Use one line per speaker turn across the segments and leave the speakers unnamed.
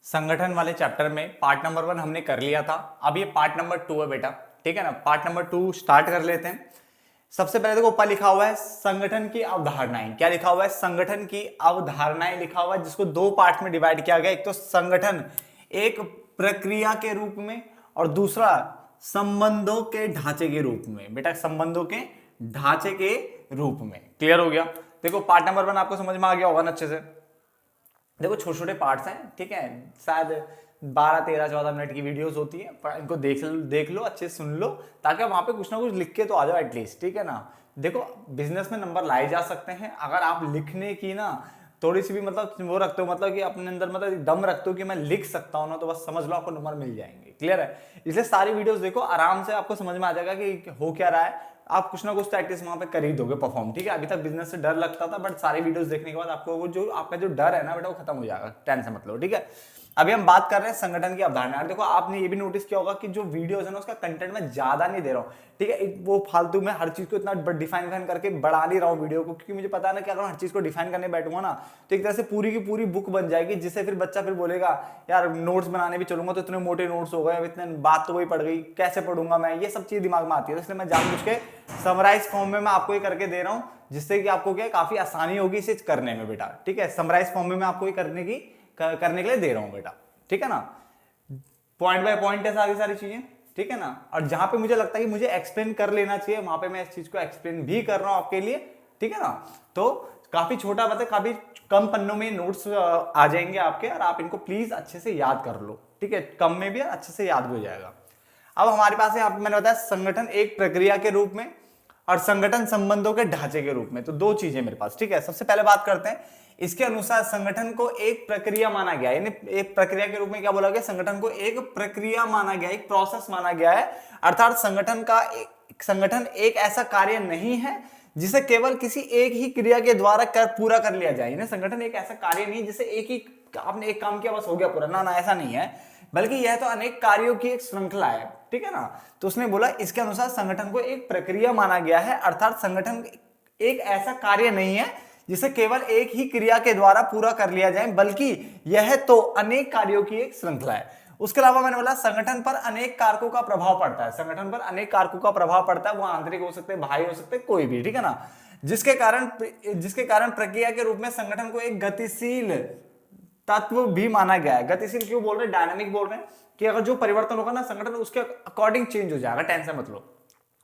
संगठन वाले चैप्टर में पार्ट नंबर 1 हमने कर लिया था। अब ये पार्ट नंबर 2 है बेटा, ठीक है ना। पार्ट नंबर 2 स्टार्ट कर लेते हैं। सबसे पहले देखो ऊपर लिखा हुआ है संगठन की अवधारणाएं। क्या लिखा हुआ है? संगठन की अवधारणाएं लिखा हुआ है, जिसको दो पार्ट में डिवाइड किया गया। एक तो संगठन एक प्रक्रिया के रूप में और दूसरा संबंधों के ढांचे के रूप में। बेटा संबंधों के ढांचे के रूप में। क्लियर हो गया? देखो पार्ट नंबर 1 आपको समझ में आ गया होगा ना अच्छे से। देखो छोटे छोटे पार्ट्स हैं, ठीक है, शायद 12 13 14 मिनट की वीडियोस होती है, पर इनको देख लो अच्छे से सुन लो, ताकि वहां पे कुछ ना कुछ लिख के तो आ जाओ एटलीस्ट, ठीक है ना। देखो बिजनेस में नंबर लाए जा सकते हैं अगर आप लिखने की ना थोड़ी सी भी मतलब वो रखते हो, मतलब कि अपने अंदर मतलब दम रखते हो कि मैं लिख सकता हूं ना, तो बस समझ लो आपको नंबर मिल जाएंगे। क्लियर है? इसलिए सारी वीडियोस देखो, आराम से आपको समझ में आ जाएगा कि हो क्या रहा है। आप कुछ ना कुछ प्रैक्टिस वहां पे कर ही दोगे परफॉर्म, ठीक है। अभी तक बिजनेस से डर लगता था, बट सारी वीडियोस देखने के बाद आपको वो जो आपका जो डर है ना बेटा, वो खत्म हो जाएगा। टेंशन मत लो, ठीक है। अभी हम बात कर रहे हैं संगठन की अवधारणा। देखो आपने ये भी नोटिस किया होगा कि जो वीडियोस है ना, उसका कंटेंट मैं ज्यादा नहीं दे रहा हूँ, ठीक है। वो फालतू में हर चीज को इतना डिफाइन करके बढ़ा नहीं रहा हूँ वीडियो को, क्योंकि मुझे पता है ना कि अगर हर चीज को डिफाइन करने बैठूंगा ना, तो एक तरह से पूरी की पूरी बुक बन जाएगी, जिससे फिर बच्चा फिर बोलेगा यार नोट्स बनाने भी चलूंगा तो इतने मोटे नोट्स हो गए, इतने बात तो वही पड़ गई, कैसे पढ़ूंगा मैं, ये सब चीज दिमाग में आती है। तो इसलिए मैं जानबूझ के समराइज फॉर्म में मैं आपको ये करके दे रहा हूँ, जिससे कि आपको क्या काफी आसानी होगी इसे करने में बेटा, ठीक है। समराइज फॉर्म में मैं आपको ये करने के लिए दे रहा हूँ बेटा, ठीक है ना। पॉइंट बाय पॉइंट है सारी चीजें, ठीक है ना। और जहां पे मुझे लगता है कि मुझे एक्सप्लेन कर लेना चाहिए, वहां पे मैं इस चीज को एक्सप्लेन भी कर रहा हूं आपके लिए, ठीक है ना। तो काफी छोटा मतलब काफी कम पन्नों में नोट्स आ जाएंगे आपके, और आप इनको प्लीज अच्छे से याद कर लो, ठीक है। कम में भी अच्छे से याद भी हो जाएगा। अब हमारे पास है, मैंने बताया संगठन एक प्रक्रिया के रूप में और संगठन संबंधों के ढांचे के रूप में। तो दो चीजें मेरे पास, ठीक है। सबसे पहले बात करते हैं, इसके अनुसार संगठन को एक प्रक्रिया माना गया, यानी एक प्रक्रिया के रूप में क्या बोला गया? संगठन को एक प्रक्रिया माना गया, एक प्रोसेस माना गया है। अर्थात संगठन एक ऐसा कार्य नहीं है जिसे केवल किसी एक ही क्रिया के द्वारा पूरा कर लिया जाए। यानी संगठन एक ऐसा कार्य नहीं जिसे एक ही आपने एक काम किया बस हो गया पूरा, ना ऐसा नहीं है, बल्कि यह तो अनेक कार्यों की एक श्रृंखला है, ठीक है ना। तो उसने बोला इसके अनुसार संगठन को एक प्रक्रिया माना गया है, अर्थात संगठन एक ऐसा कार्य नहीं है जिसे केवल एक ही क्रिया के द्वारा पूरा कर लिया जाए, बल्कि यह तो अनेक कार्यों की एक श्रृंखला है। उसके अलावा मैंने बोला संगठन पर अनेक कारकों का प्रभाव पड़ता है। संगठन पर अनेक कारकों का प्रभाव पड़ता है, वो आंतरिक हो सकते हैं, बाह्य हो सकते हैं, कोई भी, ठीक है ना। जिसके कारण प्रक्रिया के रूप में संगठन को एक गतिशील तत्व भी माना गया है। गतिशील क्यों बोल रहे हैं? डायनामिक बोल रहे हैं कि अगर जो परिवर्तन होगा ना संगठन उसके अकॉर्डिंग चेंज हो जाएगा, टेंशन मत लो,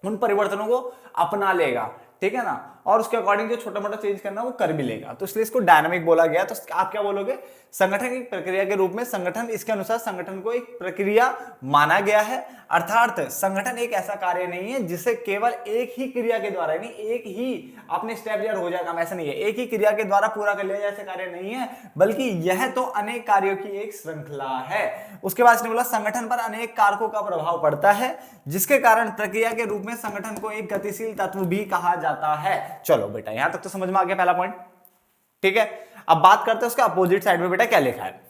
उन परिवर्तनों को अपना लेगा, ठीक है ना। और उसके अकॉर्डिंग जो छोटा मोटा चेंज करना वो कर भी लेगा, तो इसलिए इसको डायनामिक बोला गया। तो आप क्या बोलोगे? संगठन की प्रक्रिया के रूप में संगठन, इसके अनुसार संगठन को एक प्रक्रिया माना गया है, अर्थात संगठन एक ऐसा कार्य नहीं है जिसे केवल एक ही क्रिया के द्वारा, यानी एक ही आपने स्टेप यार हो जाएगा, ऐसा नहीं है, एक ही क्रिया के द्वारा पूरा कर लिया जाए ऐसा कार्य नहीं है, बल्कि यह तो अनेक कार्यों की एक श्रृंखला है। उसके बाद इसने बोला संगठन पर अनेक कारकों का प्रभाव पड़ता है, जिसके कारण प्रक्रिया के रूप में संगठन को एक गतिशील तत्व भी कहा जाता है। चलो बेटा यहां तक तो समझ में आ गया पहला पॉइंट, ठीक है। अब बात करते हैं उसके अपोजिट साइड में बेटा क्या लिखा है।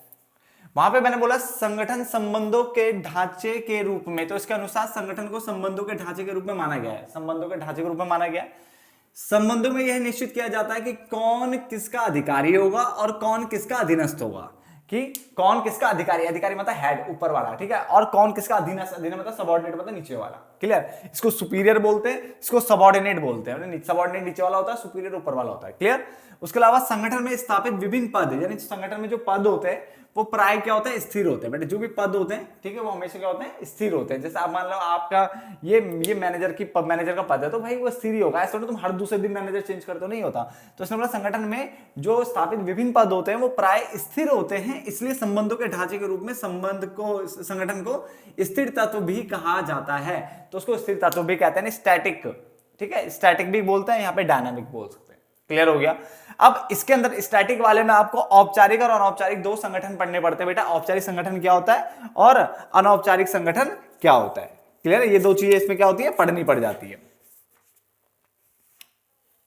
वहां पे मैंने बोला संगठन संबंधों के ढांचे के रूप में, तो इसके अनुसार संगठन को संबंधों के ढांचे के रूप में माना गया है। संबंधों के ढांचे के रूप में माना गया। संबंधों में यह निश्चित किया जाता है कि कौन किसका अधिकारी होगा और कौन किसका अधीनस्थ होगा, कि कौन किसका अधिकारी, अधिकारी मतलब हेड ऊपर वाला, ठीक है, और कौन किसका अधीनस्थ, अधीन मतलब सबऑर्डिनेट मतलब नीचे वाला। क्लियर? इसको सुपीरियर बोलते हैं, इसको सबऑर्डिनेट बोलते हैं। सबऑर्डिनेट नीचे वाला होता है, सुपीरियर ऊपर वाला होता है। क्लियर? उसके अलावा संगठन में स्थापित विभिन्न पद, यानी संगठन में जो पद होते हैं वो प्राय क्या होता है? स्थिर होते हैं बेटे। जो भी पद होते हैं, ठीक है, वो हमेशा क्या होते हैं? स्थिर होते हैं। जैसे आप मान लो आपका ये मैनेजर का पद है, तो भाई वो स्थिर ही होगा, ऐसा तुम हर दूसरे दिन मैनेजर चेंज करते हो, नहीं होता। तो इसमें संगठन में जो स्थापित विभिन्न पद होते हैं वो प्राय स्थिर होते हैं, इसलिए संबंधों के ढांचे के रूप में संगठन को स्थिर तत्व भी कहा जाता है। तो उसको स्थिर तत्व भी कहते हैं, स्टैटिक, ठीक है, स्टैटिक भी बोलते हैं, यहाँ पे डायनामिक बोल सकते हैं। क्लियर हो गया? अब इसके अंदर स्टैटिक वाले में आपको औपचारिक और अनौपचारिक दो संगठन पढ़ने पड़ते हैं बेटा। औपचारिक संगठन क्या होता है और अनौपचारिक संगठन क्या होता है। क्लियर है? ये दो चीजें इसमें क्या होती है? पढ़नी पड़ जाती है।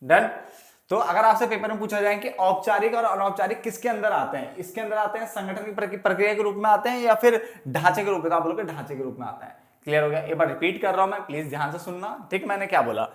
डन? तो अगर आपसे पेपर में पूछा जाए कि औपचारिक और अनौपचारिक किसके अंदर आते हैं, इसके अंदर आते हैं संगठन की प्रक्रिया के रूप में आते हैं, या फिर ढांचे के रूप में? तो आप बोलोगे ढांचे के रूप में आता है। क्लियर हो गया? एक बार रिपीट कर रहा हूं मैं, प्लीज ध्यान से सुनना, ठीक। मैंने क्या बोला?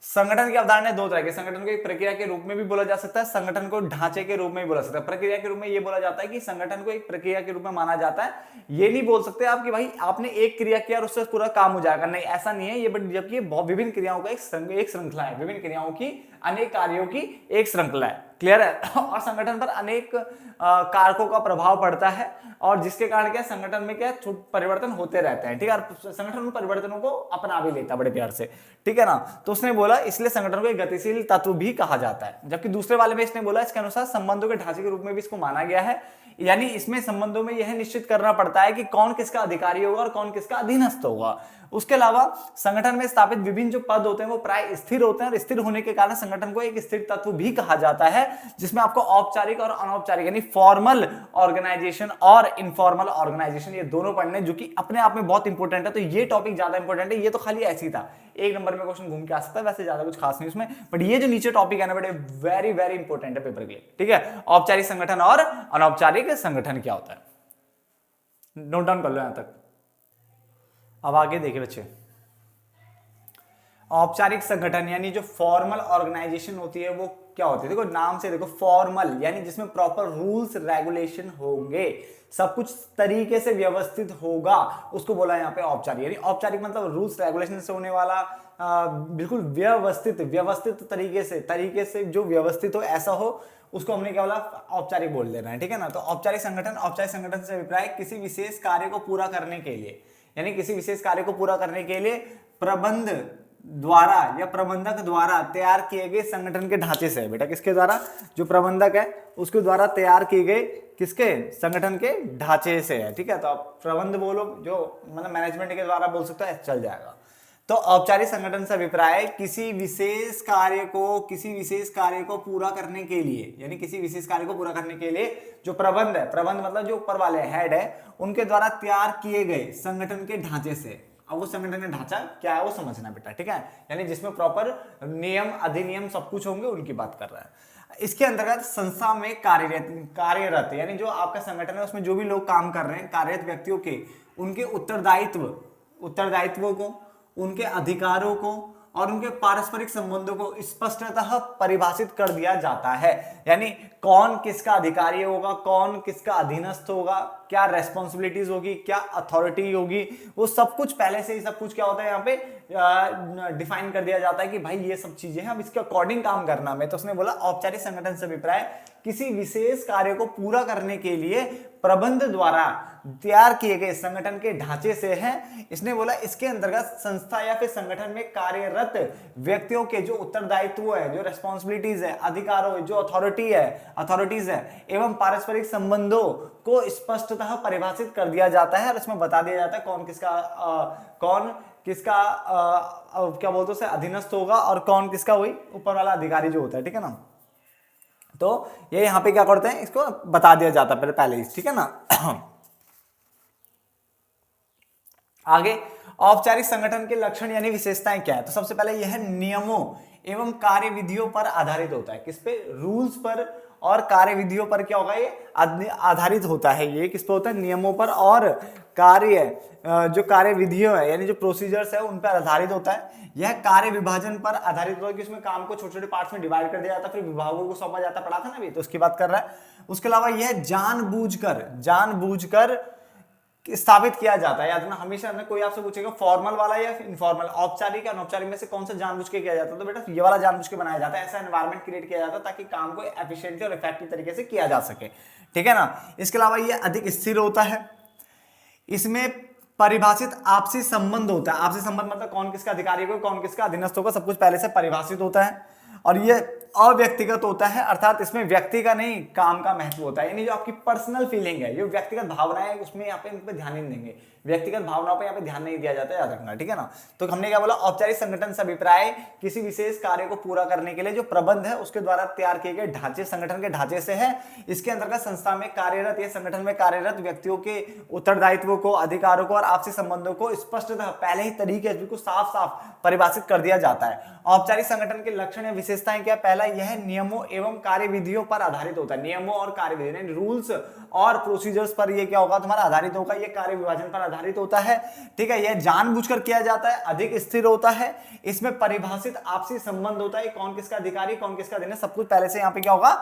संगठन की अवधारणा दो तरह के, संगठन को एक प्रक्रिया के रूप में भी बोला जा सकता है, संगठन को ढांचे के रूप में भी बोला सकता है। प्रक्रिया के रूप में ये बोला जाता है कि संगठन को एक प्रक्रिया के रूप में माना जाता है। ये नहीं बोल सकते आप कि भाई आपने एक क्रिया किया और उससे पूरा काम हो जाएगा, नहीं ऐसा नहीं है ये, बट जबकि विभिन्न क्रियाओं का एक श्रृंखला है, विभिन्न क्रियाओं की अनेक कार्यों की एक श्रृंखला है, क्लियर है। और संगठन पर अनेक कारकों का प्रभाव पड़ता है और जिसके कारण क्या संगठन में क्या परिवर्तन होते रहते हैं, ठीक है। संगठन उन परिवर्तनों को अपना भी लेता बड़े प्यार से, ठीक है ना। तो उसने बोला इसलिए संगठन को एक गतिशील तत्व भी कहा जाता है। जबकि दूसरे वाले में इसने बोला इसके अनुसार संबंधों के ढांचे के रूप में भी इसको माना गया है, यानी इसमें संबंधों में यह निश्चित करना पड़ता है कि कौन किसका अधिकारी होगा और कौन किसका अधीनस्थ होगा। उसके अलावा संगठन में स्थापित विभिन्न जो पद होते हैं वो प्राय स्थिर होते हैं और स्थिर होने के कारण संगठन को एक स्थिर तत्व भी कहा जाता है, जिसमें आपको औपचारिक और अनौपचारिक यानी फॉर्मल ऑर्गेनाइजेशन और इनफॉर्मल ऑर्गेनाइजेशन ये दोनों पढ़ने, जो कि अपने आप में बहुत इंपॉर्टेंट है। तो ये टॉपिक ज्यादा इंपॉर्टेंट है, ये तो खाली ऐसी था, एक नंबर में क्वेश्चन घूम के आ सकता है, वैसे ज्यादा कुछ खास नहीं उसमें, बट ये जो नीचे टॉपिक है ना बेटे वेरी वेरी इंपॉर्टेंट है पेपर के लिए, ठीक है। औपचारिक संगठन और अनौपचारिक संगठन क्या होता है, नोट डाउन कर लो यहां तक। अब आगे देखिए बच्चे, औपचारिक संगठन यानी जो फॉर्मल ऑर्गेनाइजेशन होती है वो क्या होती है, देखो नाम से देखो फॉर्मल यानी जिसमें प्रॉपर रूल्स रेगुलेशन होंगे, सब कुछ तरीके से व्यवस्थित होगा, उसको बोला यहाँ पे औपचारिक। यानी औपचारिक मतलब रूल्स रेगुलेशन से होने वाला बिल्कुल व्यवस्थित तरीके से जो व्यवस्थित हो ऐसा हो, उसको हमने क्या बोला औपचारिक बोल देना है, ठीक है ना। तो औपचारिक संगठन से अभिप्राय किसी विशेष कार्य को पूरा करने के लिए, यानी किसी विशेष कार्य को पूरा करने के लिए प्रबंध द्वारा या प्रबंधक द्वारा तैयार किए गए संगठन के ढांचे से है बेटा, किसके द्वारा, जो प्रबंधक है उसके द्वारा तैयार किए गए किसके संगठन के ढांचे से है, ठीक है। तो आप प्रबंध बोलो जो मतलब मैनेजमेंट के द्वारा बोल सकते हो, चल जाएगा। तो औपचारिक संगठन से अभिप्राय किसी विशेष कार्य को पूरा करने के लिए, यानी किसी विशेष कार्य को पूरा करने के लिए जो प्रबंध है, प्रबंध मतलब जो ऊपर वाले हेड है उनके द्वारा तैयार किए गए संगठन के ढांचे से। अब वो संगठन का ढांचा क्या है वो समझना बेटा, ठीक है। यानी जिसमें प्रॉपर नियम अधिनियम सब कुछ होंगे उनकी बात कर रहा है। इसके अंतर्गत संस्था में कार्यरत यानी जो आपका संगठन है उसमें जो भी लोग काम कर रहे हैं, कार्यरत व्यक्तियों के उनके उत्तरदायित्वों को, उनके अधिकारों को और उनके पारस्परिक संबंधों को स्पष्टतः परिभाषित कर दिया जाता है। यानी कौन किसका अधिकारी होगा, कौन किसका अधीनस्थ होगा, क्या रेस्पॉन्सिबिलिटीज होगी, क्या अथॉरिटी होगी, वो सब कुछ पहले से ही सब कुछ क्या होता है यहाँ पे डिफाइन कर दिया जाता है कि भाई ये सब चीजें हैं, अब इसके अकॉर्डिंग काम करना है। तो उसने बोला औपचारिक संगठन से अभिप्राय किसी विशेष कार्य को पूरा करने के लिए प्रबंध द्वारा तैयार किए गए संगठन के ढांचे से है। इसने बोला इसके अंतर्गत संस्था या फिर संगठन में कार्यरत व्यक्तियों के जो उत्तरदायित्व है, जो रेस्पॉन्सिबिलिटीज है, अधिकारों, जो अथॉरिटीज है एवं पारस्परिक संबंधों को स्पष्टतः परिभाषित कर दिया जाता है और इसमें बता दिया जाता है कौन किसका क्या बोलते हैं अधीनस्थ होगा और कौन किसका वही ऊपर वाला अधिकारी जो होता है, ठीक है ना। तो ये यहाँ पे क्या करते हैं, इसको बता दिया जाता है पहले ही, ठीक है ना। आगे औपचारिक संगठन के लक्षण यानी विशेषताएं क्या है, तो सबसे पहले यह नियमों एवं कार्यविधियों पर आधारित होता है। किस पे, रूल्स पर और कार्यविधियों पर क्या होगा, ये आधारित होता है। ये किस पे होता है, नियमों पर और जो कार्यविधियों है यानी जो प्रोसीजर्स है उन पर आधारित होता है। यह कार्य विभाजन पर आधारित होता है कि उसमें काम को छोटे छोटे पार्ट्स में डिवाइड कर दिया जाता है, फिर विभागों को सौंपा जाता, पढ़ा था ना अभी, तो उसकी बात कर रहा है। उसके अलावा यह जानबूझकर स्थापित किया जाता है। याद रखना हमेशा ना, कोई आपसे पूछेगा फॉर्मल वाला या इनफॉर्मल, औपचारिक या अनौपचारिक में से कौन सा जानबूझ के किया जाता है, तो बेटा ये वाला जानबूझ के बनाया जाता है। ऐसा एनवायरनमेंट क्रिएट किया जाता है ताकि काम को एफिशिएंटली और इफेक्टिव तरीके से किया जा सके, ठीक है ना। इसके अलावा ये अधिक स्थिर होता है, इसमें परिभाषित आपसी संबंध होता है। आपसी संबंध मतलब कौन किसका अधिकारी होगा, कौन किसका अधीनस्थ होगा, सब कुछ पहले से परिभाषित होता है। और ये अव्यक्तिगत होता है, अर्थात इसमें व्यक्ति का नहीं काम का महत्व होता है। यानी जो आपकी पर्सनल फीलिंग है, जो व्यक्तिगत भावनाएं है, उसमें यहाँ पे उन पे ध्यान नहीं देंगे, व्यक्तिगत भावनाओं पे यहाँ पे ध्यान नहीं दिया जाता है, याद रखना, ठीक है ना। तो हमने क्या बोला, औपचारिक संगठन से अभिप्राय किसी विशेष कार्य को पूरा करने के लिए जो प्रबंध है उसके द्वारा तैयार किए गए ढांचे, संगठन के ढांचे से है। इसके अंतर्गत संस्था में कार्यरत या संगठन में कार्यरत व्यक्तियों के उत्तरदायित्वों को, अधिकारों को और आपसी संबंधों को स्पष्टतः पहले ही तरीके बिल्कुल साफ साफ परिभाषित कर दिया जाता है। औपचारिक संगठन के लक्षण या विशेषताएं क्या, पहला है यह नियमों एवं कार्यविधियों पर आधारित होता है। नियमों और कार्यविधि, रूल्स और प्रोसीजर्स पर ये क्या होगा तुम्हारा आधारित होगा, ये कार्य विभाजन पर आधारित होता है। ठीक है, यह जानबूझकर किया जाता है, अधिक स्थिर होता है, इसमें परिभाषित आपसी संबंध होता है, कौन किसका अधिकारी कौन किसका अधीन है, सब कुछ पहले से यहाँ पे क्या होगा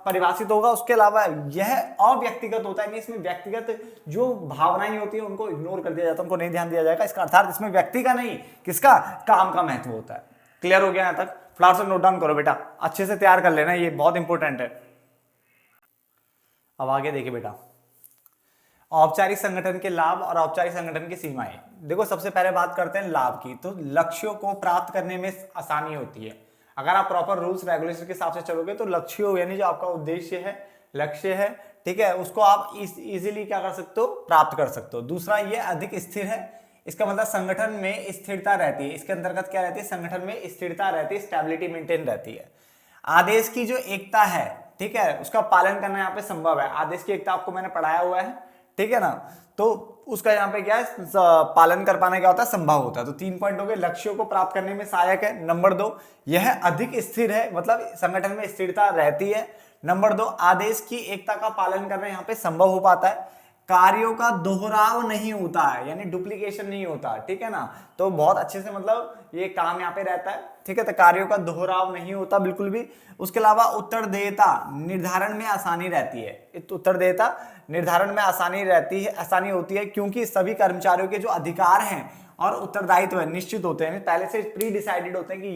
परिभाषित होगा। उसके अलावा यह अव्यक्तिगत होता है, इसमें व्यक्तिगत जो भावनाएं होती है उनको इग्नोर कर दिया जाता है, उनको नहीं ध्यान दिया जाएगा। इसका अर्थात इसमें व्यक्ति का नहीं किसका, काम का महत्व होता है। क्लियर हो गया यहां तक? फ्लावर से नोट डाउन करो बेटा, अच्छे से तैयार कर लेना, ये बहुत इंपॉर्टेंट है। अब आगे देखिए बेटा, औपचारिक संगठन के लाभ और औपचारिक संगठन की सीमाएं। देखो सबसे पहले बात करते हैं लाभ की। तो लक्ष्यों को प्राप्त करने में आसानी होती है। अगर आप प्रॉपर रूल्स रेगुलेशन के हिसाब से चलोगे तो लक्ष्यों यानी जो आपका उद्देश्य है, लक्ष्य है, ठीक है, उसको आप इजीली क्या कर सकते हो, प्राप्त कर सकते हो। दूसरा, ये अधिक स्थिर है, इसका मतलब संगठन में स्थिरता रहती है। इसके अंतर्गत क्या रहती है, संगठन में स्थिरता रहती है, स्टेबिलिटी मेंटेन रहती है। आदेश की जो एकता है, ठीक है, उसका पालन करना यहाँ पे संभव है। आदेश की एकता आपको मैंने पढ़ाया हुआ है, ठीक है ना, तो उसका यहाँ पे क्या है, पालन कर पाना क्या होता है, संभव होता है। तो 3 पॉइंट हो गए, लक्ष्यों को प्राप्त करने में सहायक है। नंबर 2, यह अधिक स्थिर है, मतलब संगठन में स्थिरता रहती है। नंबर 2, आदेश की एकता का पालन करना यहाँ पे संभव हो पाता है। कार्यों का दोहराव नहीं होता है, यानी डुप्लीकेशन नहीं होता, ठीक है ना, तो बहुत अच्छे से मतलब ये काम यहाँ पे रहता है, ठीक है, तो कार्यों का दोहराव नहीं होता बिल्कुल भी। उसके अलावा उत्तरदेयता निर्धारण में आसानी रहती है। उत्तरदेयता निर्धारण में आसानी होती है, क्योंकि सभी कर्मचारियों के जो अधिकार हैं और उत्तरदायित्व है निश्चित होते हैं, पहले से प्री डिसाइडेड होते हैं कि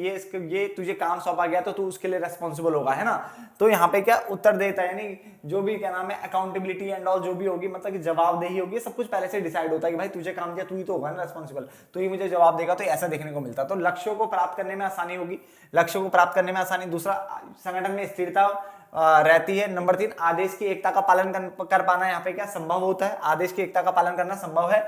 ये तुझे काम सौंपा गया तो तू उसके लिए रेस्पॉन्सिबल होगा, है ना। तो यहाँ पे क्या उत्तरदेयता यानी जो भी क्या नाम है अकाउंटेबिलिटी एंड ऑल जो भी होगी, मतलब कि जवाबदेही होगी, सब कुछ पहले से डिसाइड होता है कि भाई तुझे काम दिया तू ही तो होगा ना रेस्पॉन्सिबल, तो ये मुझे जवाब देगा, तो ऐसा देखने को मिलता है। तो लक्ष्यों को प्राप्त करने में आसानी होगी, लक्ष्यों को प्राप्त करने में आसानी। दूसरा, संगठन में स्थिरता रहती है। नंबर 3, आदेश की एकता का पालन कर पाना यहाँ पे क्या संभव होता है, आदेश की एकता का पालन करना संभव है।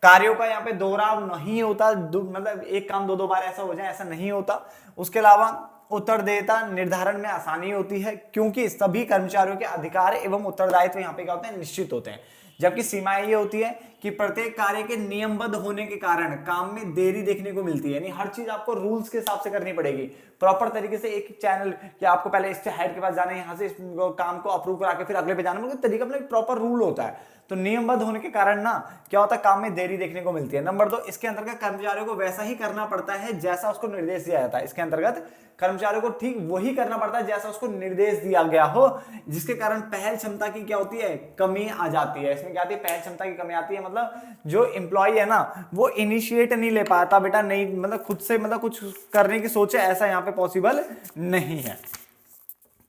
कार्यों का यहाँ पे दोहराव नहीं होता, मतलब एक काम दो बार ऐसा हो जाए, ऐसा नहीं होता। उसके अलावा उत्तरदेयता निर्धारण में आसानी होती है, क्योंकि सभी कर्मचारियों के अधिकार एवं उत्तरदायित्व यहाँ पे क्या होते हैं, निश्चित होते हैं। जबकि सीमाएं ये होती है कि प्रत्येक कार्य के नियमबद्ध होने के कारण काम में देरी देखने को मिलती है, यानी हर चीज आपको रूल्स के हिसाब से करनी पड़ेगी, प्रॉपर तरीके से एक चैनल कि आपको पहले इससे हेड के पास जाना है, यहाँ से काम को अप्रूव करा के फिर अगले पे जाना, मतलब तरीका अपना प्रॉपर रूल होता है। तो नियमबद्ध होने के कारण ना क्या होता है, काम में देरी देखने को मिलती है। नंबर 2, इसके अंतर्गत कर्मचारियों को वैसा ही करना पड़ता है जैसा उसको निर्देश दिया जाता है। इसके अंतर्गत कर्मचारियों को ठीक वही करना पड़ता है जैसा उसको निर्देश दिया गया हो, जिसके कारण पहल क्षमता की क्या होती है, कमी आ जाती है। इसमें क्या आती है, पहल क्षमता की कमी आती है, मतलब जो एम्प्लॉय है ना वो इनिशिएट नहीं ले पाता बेटा, नहीं मतलब खुद से मतलब कुछ करने की सोचे, ऐसा यहाँ पे पॉसिबल नहीं है।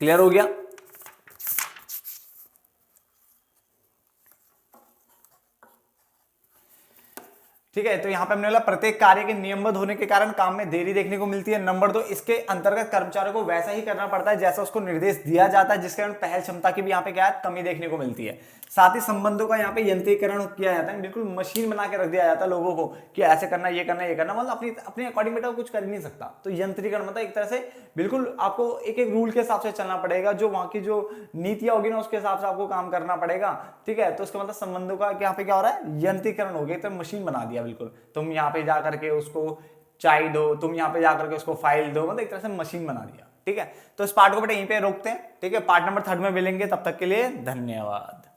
क्लियर हो गया? ठीक है, तो यहाँ पे हमने बोला प्रत्येक कार्य के नियमबद्ध होने के कारण काम में देरी देखने को मिलती है। नंबर 2, इसके अंतर्गत कर्मचारियों को वैसा ही करना पड़ता है जैसा उसको निर्देश दिया जाता है, जिसके कारण पहल क्षमता की भी यहाँ पे क्या है, कमी देखने को मिलती है। साथ ही संबंधों का यहाँ पे यंत्रीकरण किया जाता है, बिल्कुल मशीन बना के रख दिया जाता है लोगों को कि ऐसे करना, ये करना, ये करना, मतलब अपने अकॉर्डिंग बेटा कुछ कर नहीं सकता। तो यंत्रीकरण मतलब एक तरह से बिल्कुल आपको एक एक रूल के हिसाब से चलना पड़ेगा, जो वहां की जो नीतियां होगी ना उसके हिसाब से आपको काम करना पड़ेगा। ठीक है, तो उसका मतलब संबंधों का यहाँ पे क्या हो रहा है, यंत्रीकरण हो गया, तो मशीन बना दिया बिल्कुल। तुम यहाँ पे जा करके उसको चाय दो, तुम यहाँ पे जा करके उसको फाइल दो, मतलब एक तरह से मशीन बना दिया। ठीक है, तो इस पार्ट को बेटा यहीं पे रोकते हैं। ठीक है, पार्ट नंबर 3 में मिलेंगे, तब तक के लिए धन्यवाद।